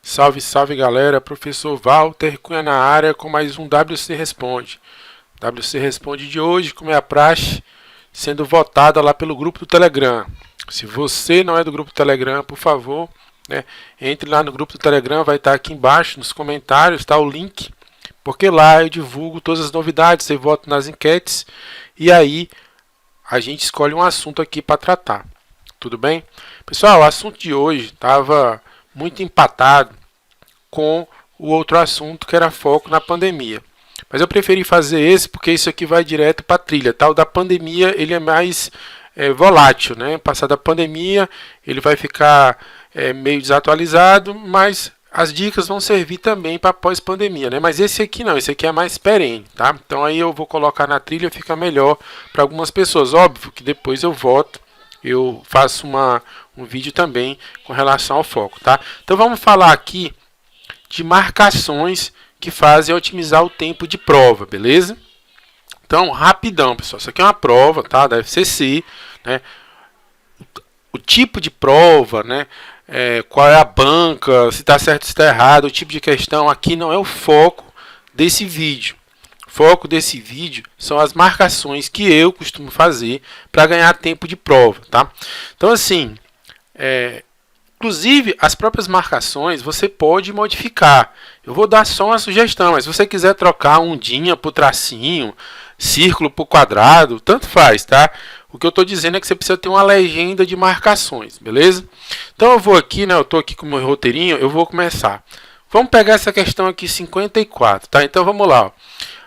Salve, salve galera, professor Walter Cunha na área com mais um WC Responde. WC Responde de hoje, como é a praxe, sendo votada lá pelo grupo do Telegram. Se você não é do grupo do Telegram, por favor, entre lá no grupo do Telegram, vai estar aqui embaixo nos comentários, está o link, porque lá eu divulgo todas as novidades, você vota nas enquetes e aí a gente escolhe um assunto aqui para tratar. Tudo bem? Pessoal, o assunto de hoje estava muito empatado com o outro assunto que era foco na pandemia. Mas eu preferi fazer esse porque isso aqui vai direto para a trilha. Tá? O da pandemia ele é mais volátil, né? Passada a pandemia ele vai ficar meio desatualizado, mas as dicas vão servir também para pós-pandemia, né? Mas esse aqui não, esse aqui é mais perene, tá? Então aí eu vou colocar na trilha, fica melhor para algumas pessoas. Óbvio que depois eu volto, eu faço um vídeo também com relação ao foco, tá? Então vamos falar aqui de marcações que fazem otimizar o tempo de prova, beleza? Então, rapidão, pessoal. Isso aqui é uma prova, tá? Da FCC, né? O tipo de prova, né? Qual é a banca, se está certo, se está errado, o tipo de questão aqui não é o foco desse vídeo. O foco desse vídeo são as marcações que eu costumo fazer para ganhar tempo de prova, tá? Então, assim, inclusive as próprias marcações você pode modificar. Eu vou dar só uma sugestão, mas se você quiser trocar ondinha por tracinho, círculo por quadrado, tanto faz, tá? O que eu estou dizendo é que você precisa ter uma legenda de marcações, beleza? Então eu vou aqui, né? Eu estou aqui com o meu roteirinho, eu vou começar. Vamos pegar essa questão aqui 54, tá? Então vamos lá, ó.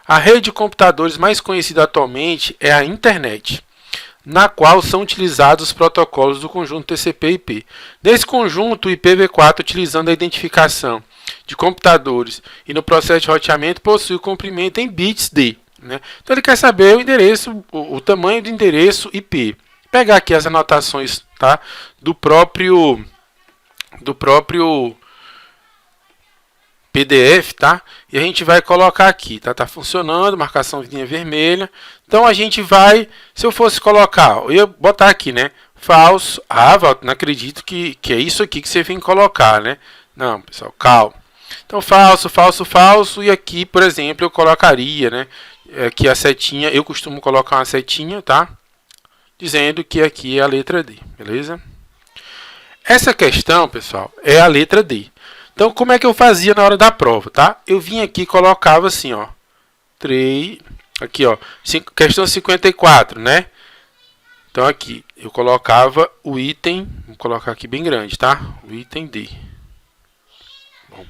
A rede de computadores mais conhecida atualmente é a internet, na qual são utilizados os protocolos do conjunto TCP/IP. Nesse conjunto, o IPv4, utilizando a identificação de computadores e no processo de roteamento, possui o comprimento em bits de, né? Então ele quer saber o endereço, o tamanho do endereço IP. Vou pegar aqui as anotações, tá? do próprio PDF, tá? E a gente vai colocar aqui, tá? Tá funcionando, marcação vinha vermelha. Então a gente vai, se eu fosse colocar, eu ia botar aqui, né? Falso. Ah, Walter, não acredito que é isso aqui que você vem colocar, né? Não, pessoal, calma. Então falso, falso, falso. E aqui, por exemplo, eu colocaria, né? Aqui a setinha, eu costumo colocar uma setinha, tá? Dizendo que aqui é a letra D, beleza? Essa questão, pessoal, é a letra D. Então, como é que eu fazia na hora da prova, tá? Eu vinha aqui e colocava assim, ó. 3, aqui, ó. Questão 54, né? Então, aqui, eu colocava o item, vou colocar aqui bem grande, tá? O item D. Bom.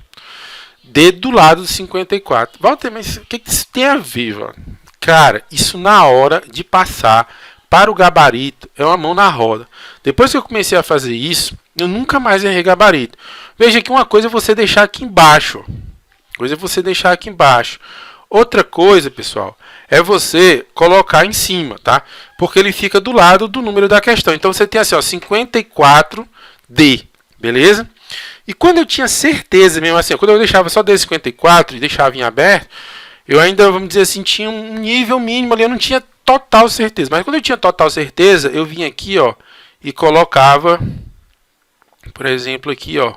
D do lado do 54. Walter, mas o que isso tem a ver, Walter? Cara, isso na hora de passar para o gabarito é uma mão na roda. Depois que eu comecei a fazer isso, eu nunca mais errei gabarito. Veja que uma coisa é você deixar aqui embaixo. Outra coisa, pessoal, é você colocar em cima, tá? Porque ele fica do lado do número da questão. Então você tem assim, ó, 54D, beleza? E quando eu tinha certeza mesmo assim, quando eu deixava só D54 e deixava em aberto, eu ainda, vamos dizer assim, tinha um nível mínimo ali, eu não tinha total certeza. Mas quando eu tinha total certeza, eu vinha aqui, ó, e colocava, por exemplo, aqui, ó,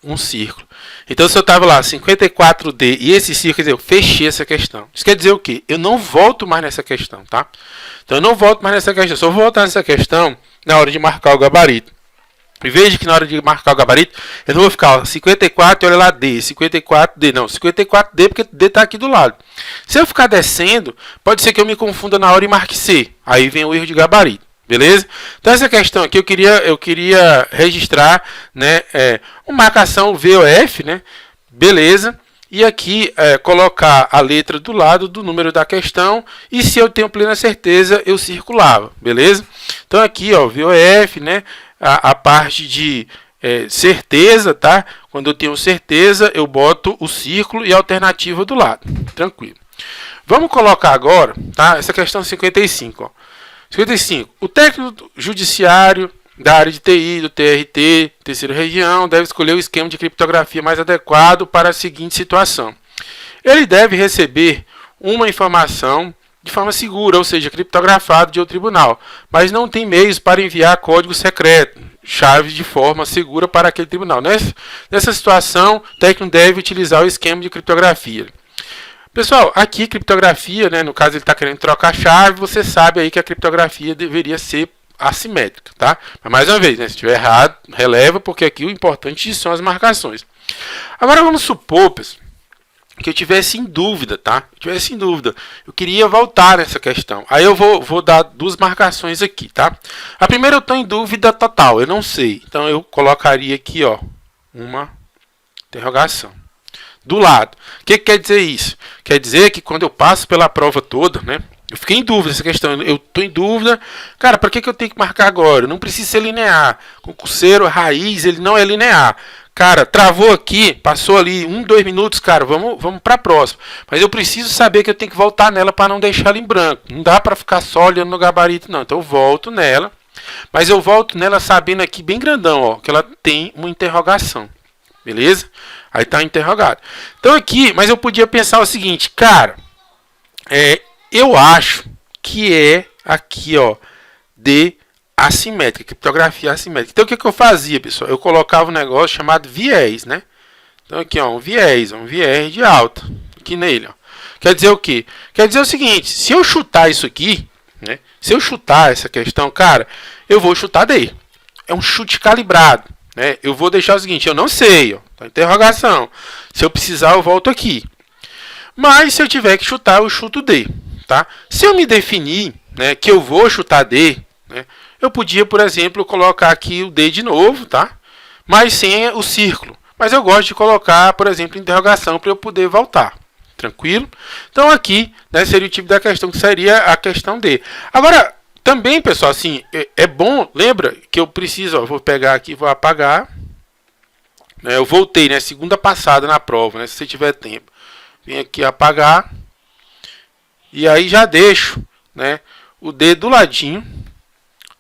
um círculo. Então, se eu estava lá, 54D, e esse círculo, quer dizer, eu fechei essa questão. Isso quer dizer o quê? Eu não volto mais nessa questão, tá? Então, eu não volto mais nessa questão. Só vou voltar nessa questão na hora de marcar o gabarito. E veja que na hora de marcar o gabarito, eu não vou ficar, ó, 54 e olha lá D, 54D, não, 54D porque D está aqui do lado. Se eu ficar descendo, pode ser que eu me confunda na hora e marque C. Aí vem o erro de gabarito. Beleza? Então essa questão aqui eu queria registrar, né, uma marcação VOF, né? Beleza? E aqui colocar a letra do lado do número da questão e se eu tenho plena certeza eu circulava, beleza? Então aqui, ó, VOF, né? A parte de certeza, tá? Quando eu tenho certeza eu boto o círculo e a alternativa do lado, tranquilo. Vamos colocar agora, tá? Essa questão 55, ó. 55. O técnico judiciário da área de TI, do TRT, terceira região, deve escolher o esquema de criptografia mais adequado para a seguinte situação. Ele deve receber uma informação de forma segura, ou seja, criptografado de outro tribunal, mas não tem meios para enviar código secreto, chaves de forma segura para aquele tribunal. Nessa situação, o técnico deve utilizar o esquema de criptografia. Pessoal, aqui criptografia, né, no caso ele está querendo trocar a chave, você sabe aí que a criptografia deveria ser assimétrica, tá? Mas mais uma vez, né, se estiver errado, releva, porque aqui o importante são as marcações. Agora vamos supor, pessoal, que eu tivesse em dúvida, tá? Eu queria voltar nessa questão. Aí eu vou dar duas marcações aqui, tá? A primeira eu estou em dúvida total, eu não sei. Então eu colocaria aqui, ó, uma interrogação. Do lado. O que quer dizer isso? Quer dizer que quando eu passo pela prova toda, né? Eu fiquei em dúvida nessa questão. Eu estou em dúvida. Cara, para que eu tenho que marcar agora? Não precisa ser linear. Concurseiro, raiz, ele não é linear. Cara, travou aqui, passou ali 1, 2 minutos, cara, vamos para a próxima. Mas eu preciso saber que eu tenho que voltar nela para não deixar ela em branco. Não dá para ficar só olhando no gabarito, não. Então eu volto nela. Mas eu volto nela sabendo aqui bem grandão, ó, que ela tem uma interrogação. Beleza? Aí está interrogado. Então aqui, mas eu podia pensar o seguinte, cara, eu acho que é aqui, ó, de assimétrica, criptografia assimétrica. Então o que eu fazia, pessoal? Eu colocava um negócio chamado viés, né? Então aqui, ó, um viés de alta, aqui nele, ó. Quer dizer o quê? Quer dizer o seguinte, se eu chutar isso aqui, né? Se eu chutar essa questão, cara, eu vou chutar D. É um chute calibrado, né? Eu vou deixar o seguinte, eu não sei, ó, tá interrogação. Se eu precisar, eu volto aqui. Mas se eu tiver que chutar, eu chuto D, tá? Se eu me definir, né, que eu vou chutar D, né? Eu podia, por exemplo, colocar aqui o D de novo, tá? Mas sem o círculo. Mas eu gosto de colocar, por exemplo, interrogação para eu poder voltar. Tranquilo? Então aqui, né, seria o tipo da questão que seria a questão D. Agora, também, pessoal, assim, é bom, lembra que eu preciso, ó, vou pegar aqui, vou apagar. Né, eu voltei, né, segunda passada na prova, né, se você tiver tempo. Vem aqui apagar. E aí já deixo, né, o D do ladinho.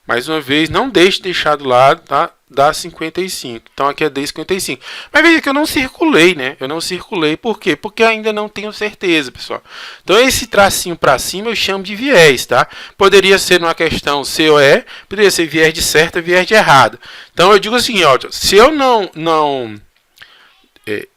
Mais uma vez, não deixe deixar do lado, tá? Dá 55. Então aqui é D55. Mas veja que eu não circulei, né? Eu não circulei. Por quê? Porque ainda não tenho certeza, pessoal. Então esse tracinho para cima eu chamo de viés, tá? Poderia ser numa questão C ou E, poderia ser viés de certo e viés de errado. Então eu digo assim, ó, se eu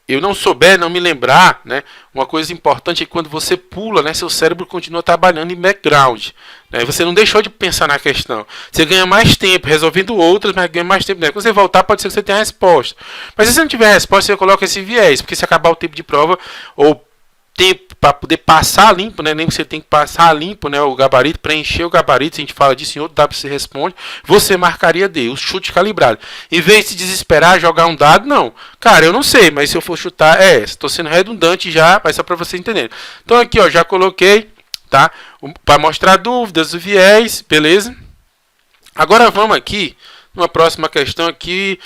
eu não souber, não me lembrar, né? Uma coisa importante é que quando você pula, né, seu cérebro continua trabalhando em background. Né? Você não deixou de pensar na questão. Você ganha mais tempo resolvendo outras, mas ganha mais tempo. Né? Quando você voltar, pode ser que você tenha a resposta. Mas se você não tiver a resposta, você coloca esse viés, porque se acabar o tempo de prova, ou tempo para poder passar limpo, né? Nem você tem que passar limpo, né? O gabarito, preencher o gabarito, se a gente fala disso em outro WC Responde, você marcaria D, o chute calibrado. Em vez de se desesperar, jogar um dado, não. Cara, eu não sei, mas se eu for chutar, estou sendo redundante já, mas só para vocês entenderem. Então aqui, ó, já coloquei, tá? Para mostrar dúvidas, o viés, beleza? Agora vamos aqui, numa próxima questão aqui,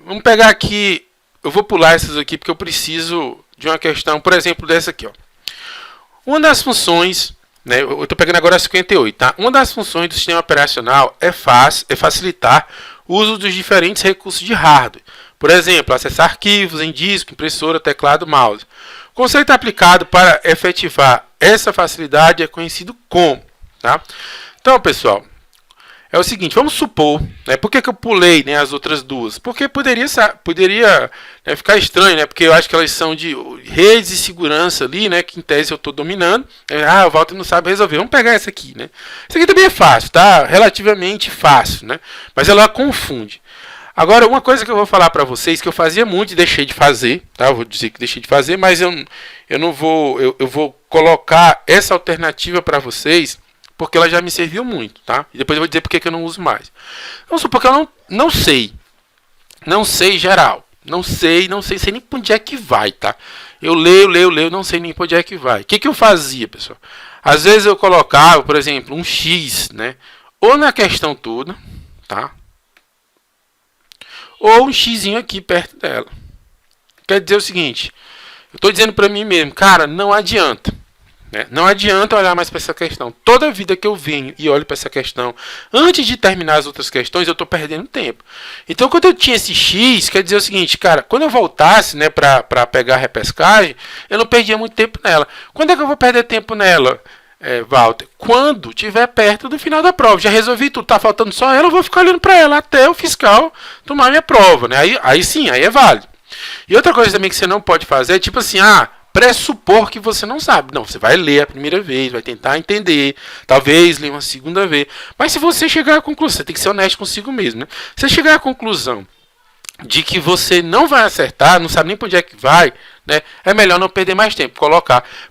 vamos pegar aqui, eu vou pular essas aqui porque eu preciso de uma questão, por exemplo, dessa aqui, ó. Uma das funções, né, eu estou pegando agora a 58, tá? Uma das funções do sistema operacional é facilitar o uso dos diferentes recursos de hardware. Por exemplo, acessar arquivos em disco, impressora, teclado, mouse. O conceito aplicado para efetivar essa facilidade é conhecido como, tá? Então, pessoal, é o seguinte, vamos supor, né, por que eu pulei, né, as outras duas? Porque poderia né, ficar estranho, né, porque eu acho que elas são de redes de segurança ali, né, que em tese eu estou dominando. O Walter não sabe resolver, vamos pegar essa aqui, né. Essa aqui também é fácil, tá? Relativamente fácil, né, mas ela confunde. Agora, uma coisa que eu vou falar para vocês, que eu fazia muito e deixei de fazer, tá? Eu vou dizer que deixei de fazer, mas eu não vou, eu vou colocar essa alternativa para vocês, porque ela já me serviu muito, tá? E depois eu vou dizer porque que eu não uso mais. Vamos supor que eu não sei. Não sei geral. Não sei nem para onde é que vai, tá? Eu leio, não sei nem para onde é que vai. O que eu fazia, pessoal? Às vezes eu colocava, por exemplo, um X, né? Ou na questão toda, tá? Ou um Xzinho aqui perto dela. Quer dizer o seguinte, eu estou dizendo para mim mesmo, cara, não adianta. Não adianta olhar mais para essa questão. Toda vida que eu venho e olho para essa questão, antes de terminar as outras questões, eu estou perdendo tempo. Então, quando eu tinha esse X, quer dizer o seguinte, cara, quando eu voltasse, né, para pegar a repescagem, eu não perdia muito tempo nela. Quando é que eu vou perder tempo nela? Walter, quando estiver perto do final da prova. Já resolvi tudo, tá faltando só ela, eu vou ficar olhando para ela até o fiscal tomar minha prova, né? Aí sim, aí é válido. E outra coisa também que você não pode fazer é tipo assim, pressupor que você não sabe. Não, você vai ler a primeira vez, vai tentar entender, talvez ler uma segunda vez. Mas se você chegar à conclusão, você tem que ser honesto consigo mesmo, né? Se você chegar à conclusão de que você não vai acertar, não sabe nem para onde é que vai, né? É melhor não perder mais tempo.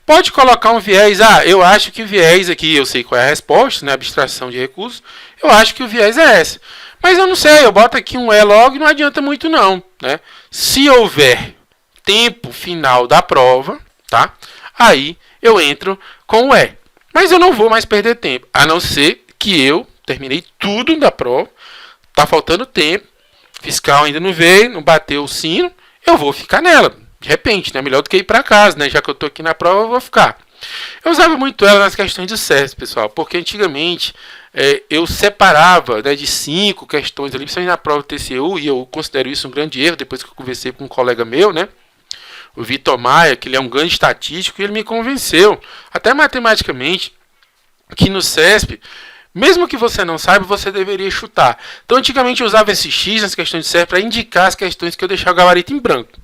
Pode colocar um viés. Eu acho que o viés aqui, eu sei qual é a resposta, né? Abstração de recursos. Eu acho que o viés é essa. Mas eu não sei, eu boto aqui um E logo e não adianta muito não, né? Se houver tempo final da prova, tá? Aí eu entro com o E. Mas eu não vou mais perder tempo, a não ser que eu terminei tudo da prova, tá faltando tempo, fiscal ainda não veio, não bateu o sino, eu vou ficar nela. De repente, né? Melhor do que ir para casa, né? Já que eu tô aqui na prova, eu vou ficar. Eu usava muito ela nas questões de CESP, pessoal, porque antigamente eu separava, né, de 5 questões ali, principalmente na prova do TCU, e eu considero isso um grande erro, depois que eu conversei com um colega meu, né? O Vitor Maia, que ele é um grande estatístico, e ele me convenceu, até matematicamente, que no CESP, mesmo que você não saiba, você deveria chutar. Então, antigamente eu usava esse X nas questões de CESP para indicar as questões que eu deixava o gabarito em branco.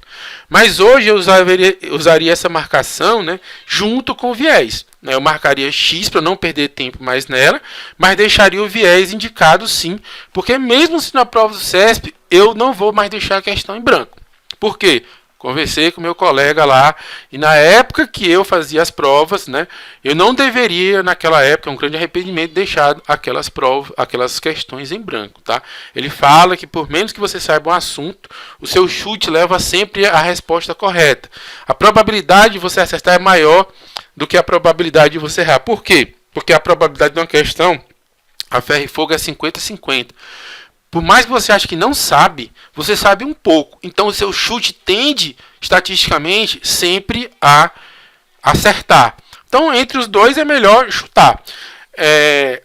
Mas hoje eu usaria essa marcação, né, junto com o viés. Eu marcaria X para não perder tempo mais nela, mas deixaria o viés indicado sim, porque mesmo se na prova do CESP, eu não vou mais deixar a questão em branco. Por quê? Conversei com meu colega lá, e na época que eu fazia as provas, né, eu não deveria, naquela época, um grande arrependimento, deixar aquelas questões em branco, tá? Ele fala que por menos que você saiba um assunto, o seu chute leva sempre a resposta correta. A probabilidade de você acertar é maior do que a probabilidade de você errar. Por quê? Porque a probabilidade de uma questão, a ferro e fogo, é 50-50. Por mais que você ache que não sabe, você sabe um pouco. Então o seu chute tende, estatisticamente, sempre a acertar. Então entre os dois é melhor chutar.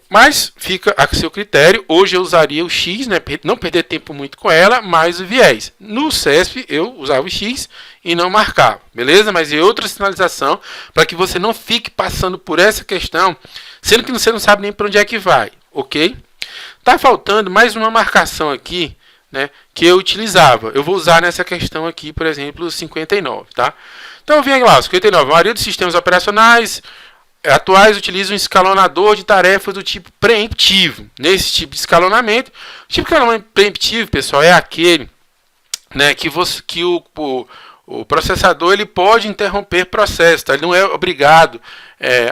Mas fica a seu critério. Hoje eu usaria o X, né, não perder tempo muito com ela, mais o viés. No CESP eu usava o X e não marcava, beleza? Mas é outra sinalização para que você não fique passando por essa questão, sendo que você não sabe nem para onde é que vai, ok? Tá faltando mais uma marcação aqui, né, que eu utilizava. Eu vou usar nessa questão aqui, por exemplo, 59, tá? Então eu venho lá, 59. A maioria dos sistemas operacionais atuais utilizam um escalonador de tarefas do tipo preemptivo. Nesse tipo de escalonamento, o tipo de escalonamento preemptivo, pessoal, é aquele, né, que o processador ele pode interromper processo, tá? Ele não é obrigado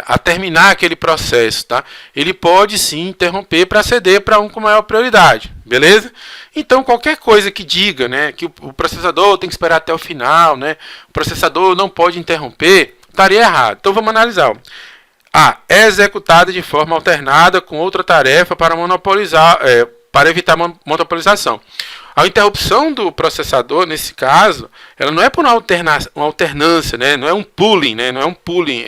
a terminar aquele processo, tá? Ele pode sim interromper para ceder para um com maior prioridade, beleza? Então qualquer coisa que diga, né, que o processador tem que esperar até o final, né, o processador não pode interromper, estaria errado. Então vamos analisar. É executada de forma alternada com outra tarefa para evitar monopolização. A interrupção do processador, nesse caso, ela não é por uma alternância, né? Não é um pooling, né? Não é um pooling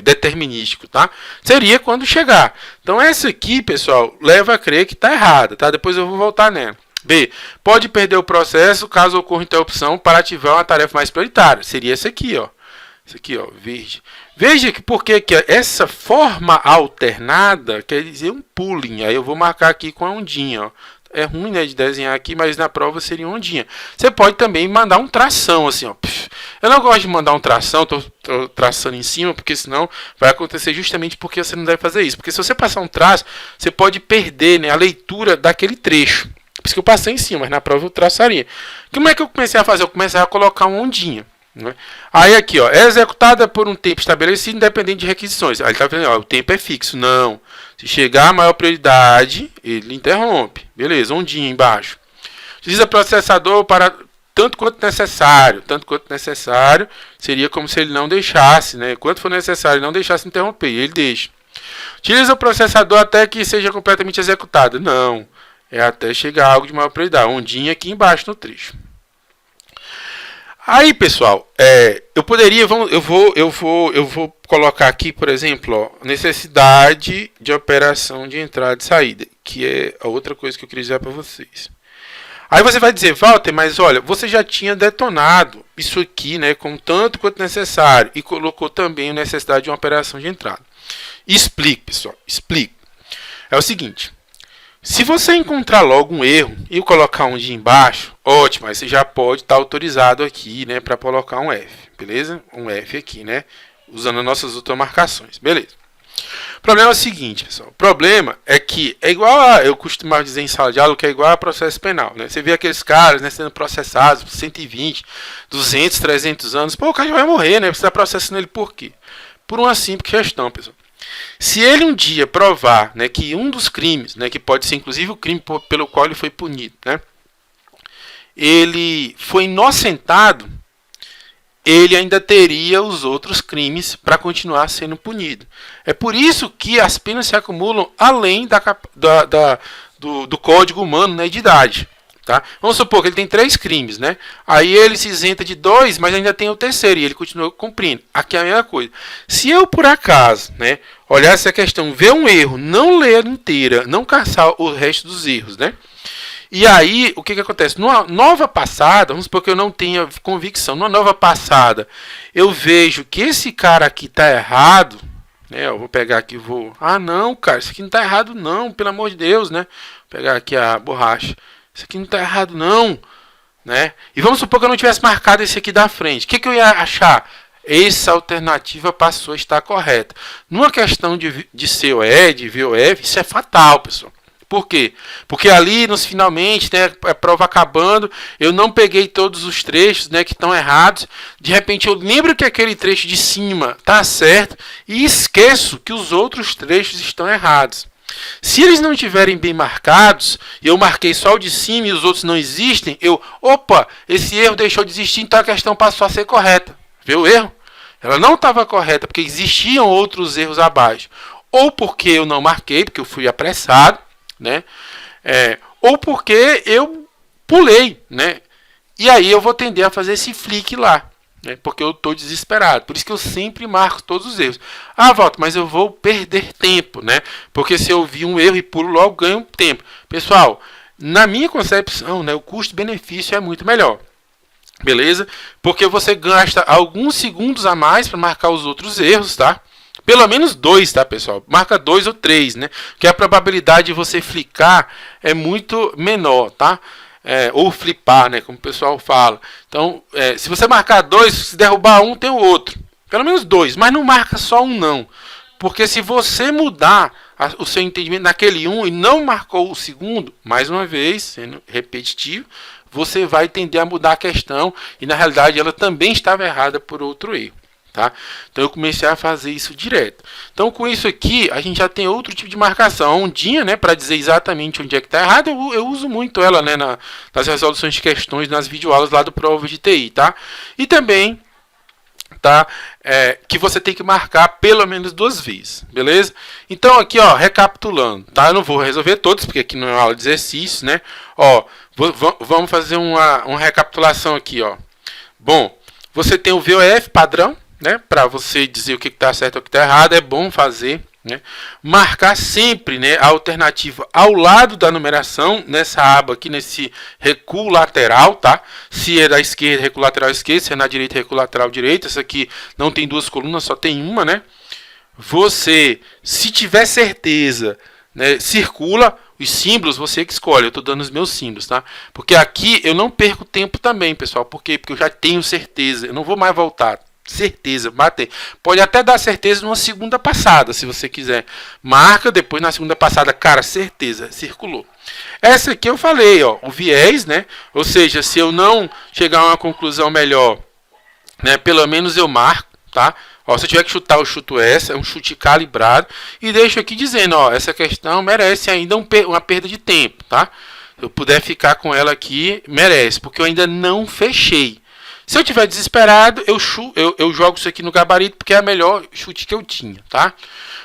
determinístico, tá? Seria quando chegar. Então essa aqui, pessoal, leva a crer que está errada, tá? Depois eu vou voltar nela. B. Pode perder o processo caso ocorra interrupção para ativar uma tarefa mais prioritária. Seria essa aqui, ó. Isso aqui, ó, verde. Veja que porque essa forma alternada quer dizer um pooling. Aí eu vou marcar aqui com a ondinha, ó. É ruim, né, de desenhar aqui, mas na prova seria ondinha. Você pode também mandar um tração, assim, ó. Eu não gosto de mandar um tração, tô traçando em cima, porque senão vai acontecer justamente porque você não deve fazer isso. Porque se você passar um traço, você pode perder, né, a leitura daquele trecho. Por isso que eu passei em cima, mas na prova eu traçaria. Como é que eu comecei a fazer? Eu comecei a colocar uma ondinha, né? Aí aqui, ó, é executada por um tempo estabelecido independente de requisições. Aí ele está vendo, ó, o tempo é fixo. Não. Se chegar a maior prioridade, ele interrompe. Beleza, ondinha embaixo. Utiliza processador para tanto quanto necessário. Tanto quanto necessário seria como se ele não deixasse, né? Quanto for necessário, ele não deixasse interromper. Ele deixa. Utiliza o processador até que seja completamente executado. Não. É até chegar a algo de maior prioridade. Ondinha aqui embaixo no trecho. Aí, pessoal, eu vou colocar aqui, por exemplo, ó, necessidade de operação de entrada e saída, que é a outra coisa que eu queria dizer para vocês. Aí você vai dizer, Walter, mas olha, você já tinha detonado isso aqui, né, com tanto quanto necessário, e colocou também a necessidade de uma operação de entrada. Explique, pessoal, explique. É o seguinte, se você encontrar logo um erro e colocar um de embaixo, ótimo, aí você já pode estar autorizado aqui, né, para colocar um F, beleza? Um F aqui, né, usando as nossas outras marcações, beleza. O problema é o seguinte, pessoal, o problema é que é igual a, eu costumo dizer em sala de aula que é igual a processo penal, né? Você vê aqueles caras, né, sendo processados por 120, 200, 300 anos, pô, o cara já vai morrer, né? Você está processando ele por quê? Por uma simples questão, pessoal. Se ele um dia provar, né, que um dos crimes, né, que pode ser inclusive o crime pelo qual ele foi punido, né, ele foi inocentado, ele ainda teria os outros crimes para continuar sendo punido. É por isso que as penas se acumulam além do código humano, né, de idade. Tá? Vamos supor que ele tem 3 crimes, né? Aí ele se isenta de 2, mas ainda tem o terceiro e ele continua cumprindo. Aqui é a mesma coisa. Se eu, por acaso, né, olhar essa questão, ver um erro, não ler inteira, não caçar o resto dos erros, né? E aí, o que acontece? Numa nova passada, vamos supor que eu não tenha convicção, numa nova passada, eu vejo que esse cara aqui está errado, né? Eu vou pegar aqui e vou... Ah, não, cara, isso aqui não está errado não, pelo amor de Deus, né? Vou pegar aqui a borracha. Isso aqui não está errado não, né? E vamos supor que eu não tivesse marcado esse aqui da frente. O que eu ia achar? Essa alternativa passou a estar correta. Numa questão de COE, de VOF, isso é fatal, pessoal. Por quê? Porque ali, nos finalmente, né, a prova acabando, eu não peguei todos os trechos, né, que estão errados. De repente eu lembro que aquele trecho de cima está certo e esqueço que os outros trechos estão errados. Se eles não estiverem bem marcados, eu marquei só o de cima e os outros não existem, opa, esse erro deixou de existir, então a questão passou a ser correta. Viu o erro? Ela não estava correta porque existiam outros erros abaixo. Ou porque eu não marquei, porque eu fui apressado, né? Ou porque eu pulei, né? E aí eu vou tender a fazer esse flick lá, né? Porque eu estou desesperado. Por isso que eu sempre marco todos os erros. Ah, Walter, mas eu vou perder tempo, né? Porque se eu vi um erro e pulo logo, ganho tempo. Pessoal, na minha concepção, né, o custo-benefício é muito melhor. Beleza? Porque você gasta alguns segundos a mais para marcar os outros erros, tá? Pelo menos 2, tá, pessoal? Marca 2 ou 3, né? Porque a probabilidade de você flicar é muito menor, tá? Ou flipar, né? Como o pessoal fala. Então, se você marcar 2, se derrubar um, tem o outro. Pelo menos 2, mas não marca só um, não. Porque se você mudar o seu entendimento naquele um e não marcou o segundo, mais uma vez, sendo repetitivo, você vai tender a mudar a questão e, na realidade, ela também estava errada por outro erro. Tá? Então eu comecei a fazer isso direto. Então com isso aqui a gente já tem outro tipo de marcação, a ondinha, né, para dizer exatamente onde é que está errado. Eu uso muito ela, né, nas resoluções de questões, nas videoaulas lá do Prova de TI, tá? E também, tá, que você tem que marcar pelo menos 2 vezes, beleza? Então aqui, ó, recapitulando, tá? Eu não vou resolver todos porque aqui não é uma aula de exercício, né? Ó, vamos fazer uma recapitulação aqui, ó. Bom, você tem o VOF padrão, né, para você dizer o que está certo ou o que está errado, é bom fazer, né? Marcar sempre, né, a alternativa ao lado da numeração, nessa aba aqui, nesse recuo lateral, tá? Se é da esquerda, recuo lateral esquerdo, se é na direita, recuo lateral direito. Essa aqui não tem 2 colunas, só tem uma, né? Você, se tiver certeza, né, circula os símbolos, você que escolhe. Eu estou dando os meus símbolos, tá? Porque aqui eu não perco tempo também, pessoal. Por quê? Porque eu já tenho certeza, eu não vou mais voltar. Certeza, bater. Pode até dar certeza numa segunda passada, se você quiser. Marca, depois na segunda passada, cara, certeza, circulou. Essa aqui eu falei, ó, o viés, né? Ou seja, se eu não chegar a uma conclusão melhor, né, pelo menos eu marco, tá? Ó, se eu tiver que chutar, eu chuto essa, é um chute calibrado. E deixo aqui dizendo, ó, essa questão merece ainda uma perda de tempo, tá? Se eu puder ficar com ela aqui, merece, porque eu ainda não fechei. Se eu tiver desesperado, eu jogo isso aqui no gabarito, porque é a melhor chute que eu tinha, tá?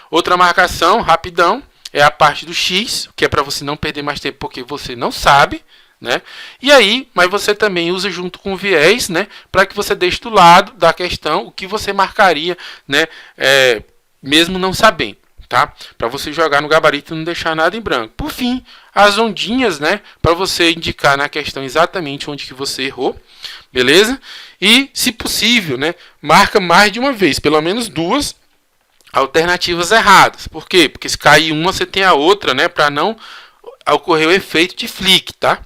Outra marcação, rapidão, é a parte do X, que é para você não perder mais tempo, porque você não sabe, né? E aí, mas você também usa junto com o viés, né? Para que você deixe do lado da questão o que você marcaria, né? Mesmo não sabendo, tá? Para você jogar no gabarito e não deixar nada em branco. Por fim, as ondinhas, né? Para você indicar na questão exatamente onde que você errou. Beleza? E, se possível, né, marca mais de uma vez, pelo menos 2, alternativas erradas. Por quê? Porque se cair uma, você tem a outra, né, para não ocorrer o efeito de flick, tá?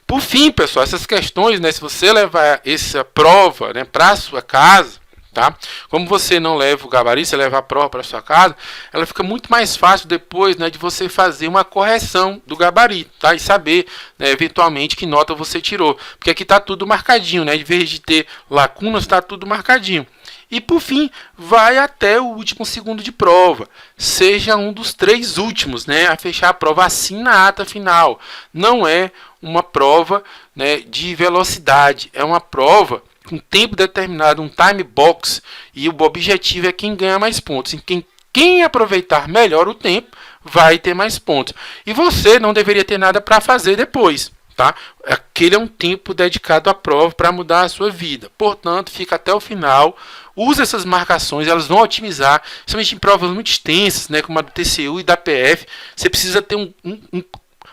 Por fim, pessoal, essas questões, né, se você levar essa prova, né, para a sua casa, tá? Como você não leva o gabarito, você leva a prova para sua casa, ela fica muito mais fácil depois, né, de você fazer uma correção do gabarito, tá? E saber, né, eventualmente que nota você tirou, porque aqui está tudo marcadinho, né? Em vez de ter lacunas, está tudo marcadinho. E por fim, vai até o último segundo de prova. Seja um dos 3 últimos, né, a fechar a prova assim na ata final. Não é uma prova, né, de velocidade, é uma prova com tempo determinado, um time box, e o objetivo é quem ganha mais pontos. E quem aproveitar melhor o tempo vai ter mais pontos. E você não deveria ter nada para fazer depois. Tá? Aquele é um tempo dedicado à prova para mudar a sua vida. Portanto, fica até o final. Use essas marcações, elas vão otimizar, principalmente em provas muito extensas, né, como a do TCU e da PF. Você precisa ter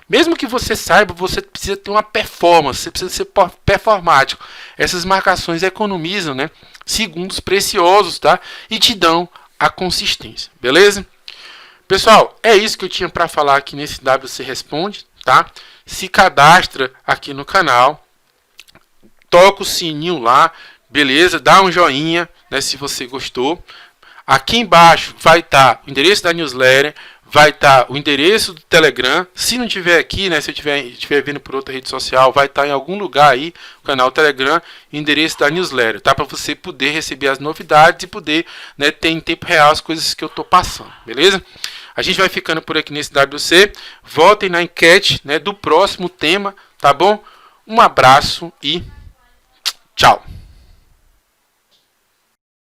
mesmo que você saiba, você precisa ter uma performance, você precisa ser performático. Essas marcações economizam, né, segundos preciosos, tá? E te dão a consistência, beleza? Pessoal, é isso que eu tinha para falar aqui nesse WC Responde, tá? Se cadastra aqui no canal, toca o sininho lá, beleza? Dá um joinha, né, se você gostou. Aqui embaixo vai estar o endereço da newsletter, vai estar o endereço do Telegram. Se não tiver aqui, né, se eu estiver vindo por outra rede social, vai estar em algum lugar aí, o canal Telegram, o endereço da newsletter, tá? Para você poder receber as novidades e poder, né, ter em tempo real as coisas que eu estou passando, beleza? A gente vai ficando por aqui nesse WC. Votem na enquete, né, do próximo tema, tá bom? Um abraço e tchau!